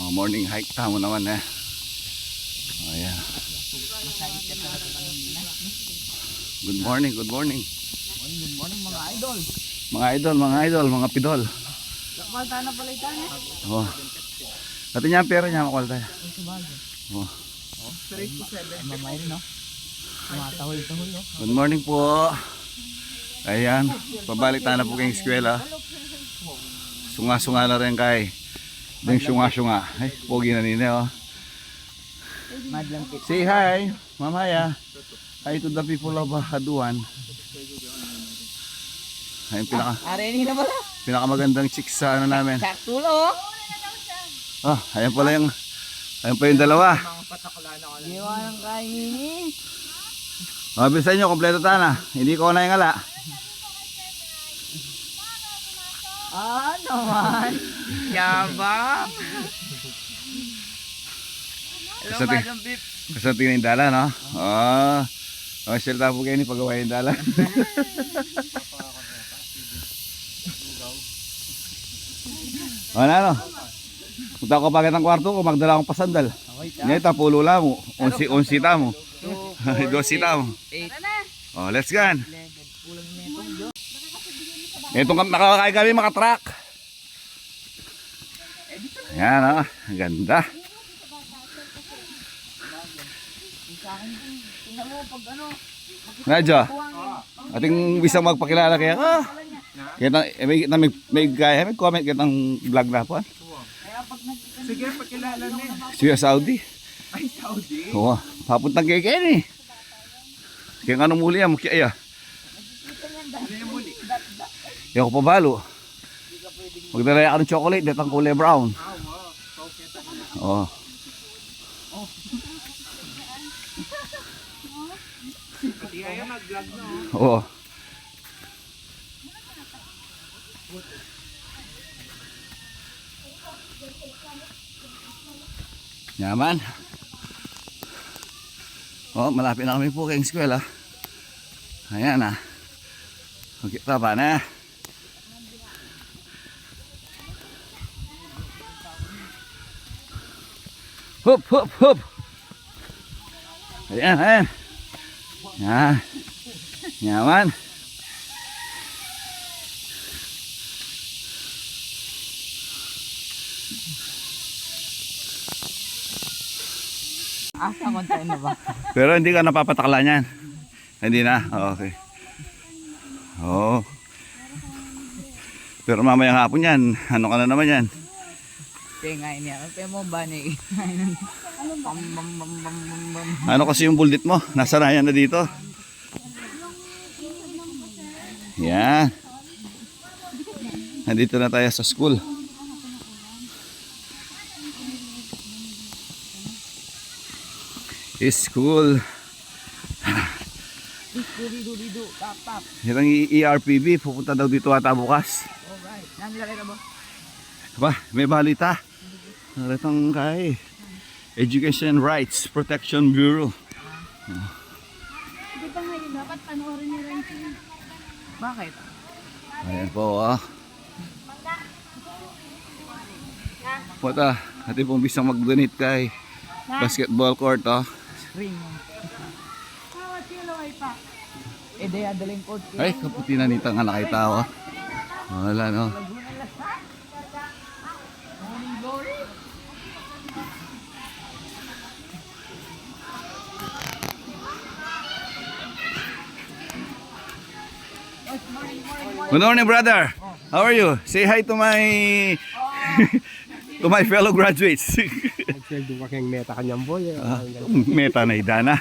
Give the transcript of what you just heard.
Morning hike tamo naman eh. Ayan. Good morning, good morning. Good morning mga idol. Mga idol, mga pidol. Makwalta na pala ito niya. Oh. Dati niya ang pera niya makwalta. Oh. 3-7. Mamay rin no? Tumatahol-tahol no? Good morning po. Ayan, pabalik tayo na po kayong eskwela. Sunga-sunga na rin kay. Deng sunga-sunga. Ay, pogi na nila oh. Say hi, mamaya. Hi to the people of Haduan. Ayun Areni na pala. pinakamagandang chicks sa ano namin. Saktulo. Oh, ayan pala yung dalawa. Giwa ng kainin. Mabilisan nyo, kompleto tayo na. Hindi ko na yung ala. Naman. Yabang. Hello, Madam Pip. Kasating na yung dala, no? Oh, silta po kayo ni pagawa yung dala. Ano? Punta ko pagkat ng kwarto ko, magdala akong pasandal. Ngayon, tapulo lang mo. Onsi mo. Dosita mo. Oh, let's go. Itong nakakakain kami makatrak. Ayan, oh. Ang ganda. Nadyo, ating bisang magpakilala kaya ka. May gaya, may comment kitang vlog na po. Sige, pakilala niya. Siya Saudi. Ay, Saudi? Oo, papuntang kay Kenny. Kaya nga nung muli yan, kaya. Ano yung muli? Yung ko pabalo. Magdalaya ka ng chocolate, datang kulay brown. Wow. Oo. Hindi kaya nag-vlog na Oo. Yaman. Oh, malapit na kami po kayong eskwela. Ayan na. Okay, taba na. Hop, hop, hop. Ayan, ayan. Yan. Yaman. Asa kontain na ba? Pero hindi ka napapatakla niyan. Hindi na? Okay. Oo. Pero mamayang hapon yan. Ano ka na naman yan? Tingay niya. Kaya mo ba ni? Ano kasi yung buldit mo? Nasa na yan na dito? Yan. Nandito na tayo sa school. School. Duridu, tap. Yan ang ERPB. Pupunta daw dito ata bukas. Alright. Nanlalay na ba? Ba, may balita. Naritang kay Education Rights Protection Bureau. Di ba ngayon dapat panoorin nyo rin siya? Bakit? Ayan po ah. Pata, hati pong bisang mag-donate kay basketball court ah. Ring. Di adaling court. Ay, kaputi na nito nga nakita ah. Wala no. Good morning, brother. How are you? Say hi to my to my fellow graduates. Nag-sweldo ka kayong meta kanyang boy. Meta na idana.